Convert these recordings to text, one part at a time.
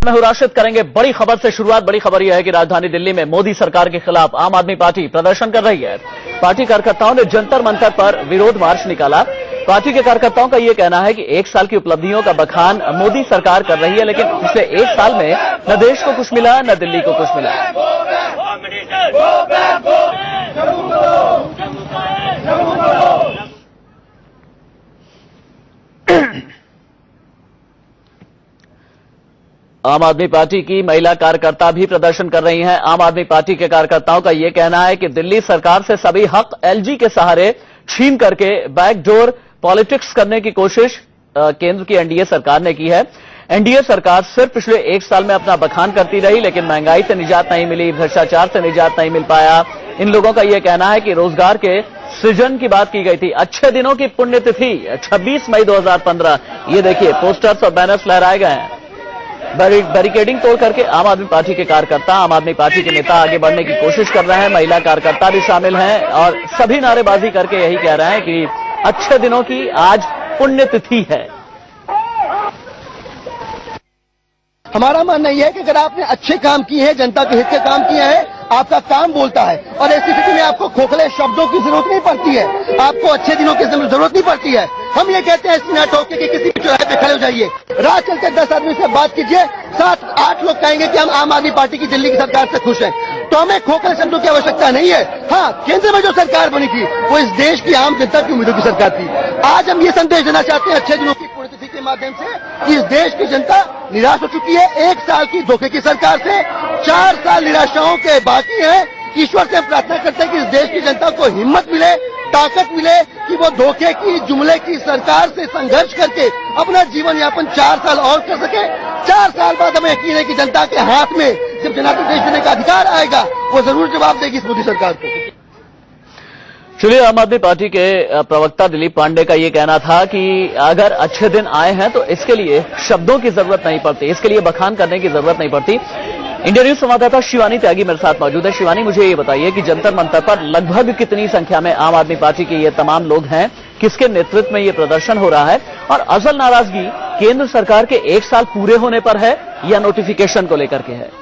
मैं हूं राशिद। करेंगे बड़ी खबर से शुरुआत। बड़ी खबर यह है कि राजधानी दिल्ली में मोदी सरकार के खिलाफ आम आदमी पार्टी प्रदर्शन कर रही है। पार्टी कार्यकर्ताओं ने जंतर मंतर पर विरोध मार्च निकाला। पार्टी के कार्यकर्ताओं का यह कहना है कि 1 साल की उपलब्धियों का बखान मोदी सरकार कर रही है, लेकिन पिछले 1 साल में न देश को कुछ मिला न दिल्ली को कुछ मिला। आम आदमी पार्टी की महिला कार्यकर्ता भी प्रदर्शन कर रही हैं। आम आदमी पार्टी के कार्यकर्ताओं का यह कहना है कि दिल्ली सरकार से सभी हक एलजी के सहारे छीन करके बैकडोर पॉलिटिक्स करने की कोशिश केंद्र की एनडीए सरकार ने की है। एनडीए सरकार सिर्फ पिछले 1 साल में अपना बखान करती रही, लेकिन महंगाई से निजात नहीं मिली, भ्रष्टाचार से निजात नहीं मिल पाया। इन लोगों का यह कहना है कि रोजगार के सृजन की बात की गई थी। अच्छे दिनों की पुण्यतिथि 26 मई 2015। ये देखिए, पोस्टर्स और बैनर्स लहराए गए हैं। बैरिकेडिंग तोड़ करके आम आदमी पार्टी के कार्यकर्ता, आम आदमी पार्टी के नेता आगे बढ़ने की कोशिश कर रहे हैं। महिला कार्यकर्ता भी शामिल हैं और सभी नारेबाजी करके यही कह रहे हैं कि अच्छे दिनों की आज पुण्यतिथि है। हमारा मानना यह है कि अगर आपने अच्छे काम किए हैं, जनता के हित के काम किए हैं, आपका काम बोलता है और ऐसी स्थिति में आपको खोखले शब्दों की जरूरत नहीं पड़ती है, आपको अच्छे दिनों की जरूरत नहीं पड़ती है। हम ये कहते हैं सीना ठोक के कि किसी भी चौराहे पे खड़े हो जाइए, राह चलते 10 आदमी से बात कीजिए, 7-8 लोग कहेंगे कि हम आम आदमी पार्टी की दिल्ली की सरकार से खुश हैं। तो हमें खोखले शब्दों की आवश्यकता नहीं है। हाँ, केंद्र में जो सरकार बनी थी वो इस देश की आम जनता की उम्मीदों की सरकार थी। आज हम ये संदेश देना चाहते हैं अच्छे दिनों की पुण्यतिथि के माध्यम से कि इस देश की जनता निराश हो चुकी है 1 साल की धोखे की सरकार से। 4 साल निराशाओं के बाकी हैं। ईश्वर से हम प्रार्थना करते हैं कि इस देश की जनता को हिम्मत मिले, ताकत मिले कि वो धोखे की, जुमले की सरकार से संघर्ष करके अपना जीवन यापन 4 साल और कर सके। 4 साल बाद हमें यकीन है कि जनता के हाथ में जब जनादेश देने का अधिकार आएगा, वो जरूर जवाब देगी इस मोदी सरकार को। चलिए, आम आदमी पार्टी के प्रवक्ता दिलीप पांडे का ये कहना था कि अगर अच्छे दिन आए हैं तो इसके लिए शब्दों की जरूरत नहीं पड़ती, इसके लिए बखान करने की जरूरत नहीं पड़ती। इंडिया न्यूज संवाददाता शिवानी त्यागी मेरे साथ मौजूद है। शिवानी, मुझे ये बताइए कि जंतर मंतर पर लगभग कितनी संख्या में आम आदमी पार्टी के ये तमाम लोग हैं, किसके नेतृत्व में ये प्रदर्शन हो रहा है और असल नाराजगी केंद्र सरकार के 1 साल पूरे होने पर है या नोटिफिकेशन को लेकर के है?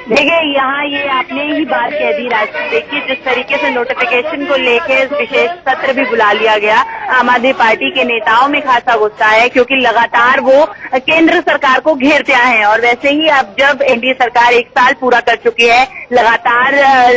देखिए, यहाँ ये आपने ही बात कह दी राजनीति। देखिए, जिस तरीके से नोटिफिकेशन को लेके विशेष सत्र भी बुला लिया गया, आम आदमी पार्टी के नेताओं में खासा गुस्सा है क्योंकि लगातार वो केंद्र सरकार को घेरते आए हैं। और वैसे ही अब जब एनडीए सरकार 1 साल पूरा कर चुकी है, लगातार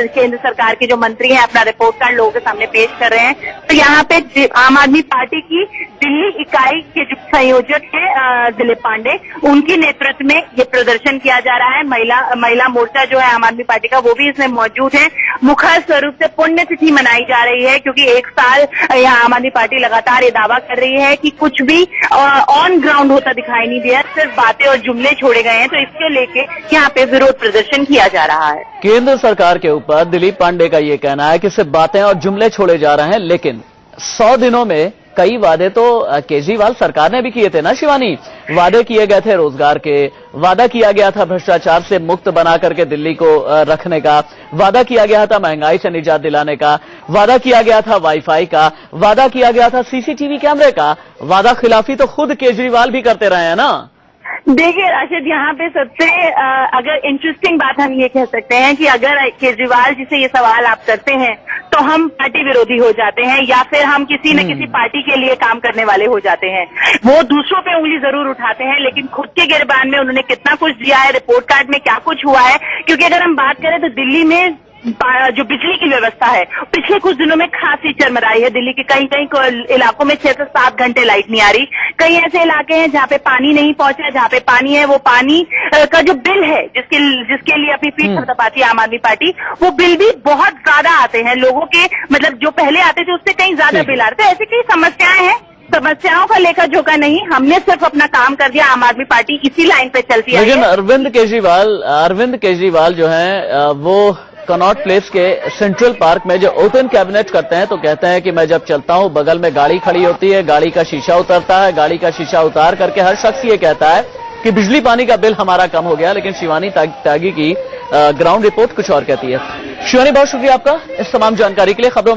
केंद्र सरकार के जो मंत्री हैं अपना रिपोर्ट कार्ड लोगों के सामने पेश कर रहे हैं, तो यहाँ पे आम आदमी पार्टी की दिल्ली इकाई के जो संयोजक है दिलीप पांडे, उनके नेतृत्व में ये प्रदर्शन किया जा रहा है। महिला मोर्चा जो है आम आदमी पार्टी का, वो भी इसमें मौजूद है। मुखर स्वरूप से पुण्यतिथि मनाई जा रही है क्योंकि 1 साल यहाँ आम आदमी पार्टी लगातार ये दावा कर रही है कि कुछ भी ऑन ग्राउंड होता दिखाई नहीं दिया, सिर्फ बातें और जुमले छोड़े गए हैं। तो इसके लेके यहाँ पे विरोध प्रदर्शन किया जा रहा है। केंद्र सरकार के ऊपर दिलीप पांडे का ये कहना है कि सिर्फ बातें और जुमले छोड़े जा रहे हैं, लेकिन 100 दिनों में कई वादे तो केजरीवाल सरकार ने भी किए थे ना शिवानी। वादे किए गए थे रोजगार के, वादा किया गया था भ्रष्टाचार से मुक्त बना करके दिल्ली को रखने का, वादा किया गया था महंगाई से निजात दिलाने का, वादा किया गया था वाईफाई का, वादा किया गया था सीसीटीवी कैमरे का। वादा खिलाफी तो खुद केजरीवाल भी करते रहे हैं ना। देखिए राशिद, यहाँ पे सबसे अगर इंटरेस्टिंग बात हम ये कह सकते हैं कि अगर केजरीवाल जी से ये सवाल आप करते हैं तो हम पार्टी विरोधी हो जाते हैं या फिर हम किसी न किसी पार्टी के लिए काम करने वाले हो जाते हैं। वो दूसरों पे उंगली जरूर उठाते हैं, लेकिन खुद के गिरबान में उन्होंने कितना कुछ दिया है, रिपोर्ट कार्ड में क्या कुछ हुआ है। क्योंकि अगर हम बात करें तो दिल्ली में जो बिजली की व्यवस्था है पिछले कुछ दिनों में खासी चरमराई है। दिल्ली के कई इलाकों में 6 से 7 घंटे लाइट नहीं आ रही। कई ऐसे इलाके हैं जहाँ पे पानी नहीं पहुंचा, जहाँ पे पानी है वो पानी का जो बिल है जिसके लिए अपनी पीठ थपथपाती आम आदमी पार्टी, वो बिल भी बहुत ज्यादा आते हैं लोगों के, मतलब जो पहले आते थे उससे कहीं ज्यादा बिल आ रहे थे। ऐसी कई समस्याएं हैं, समस्याओं का लेखा जोखा नहीं, हमने सिर्फ अपना काम कर दिया। आम आदमी पार्टी इसी लाइन पे चलती है। लेकिन अरविंद केजरीवाल जो है वो कनॉट प्लेस के सेंट्रल पार्क में जो ओपन कैबिनेट करते हैं तो कहते हैं कि मैं जब चलता हूं बगल में गाड़ी खड़ी होती है, गाड़ी का शीशा उतरता है, गाड़ी का शीशा उतार करके हर शख्स ये कहता है कि बिजली पानी का बिल हमारा कम हो गया। लेकिन शिवानी त्यागी की ग्राउंड रिपोर्ट कुछ और कहती है। शिवानी, बहुत शुक्रिया आपका इस तमाम जानकारी के लिए। खबरों में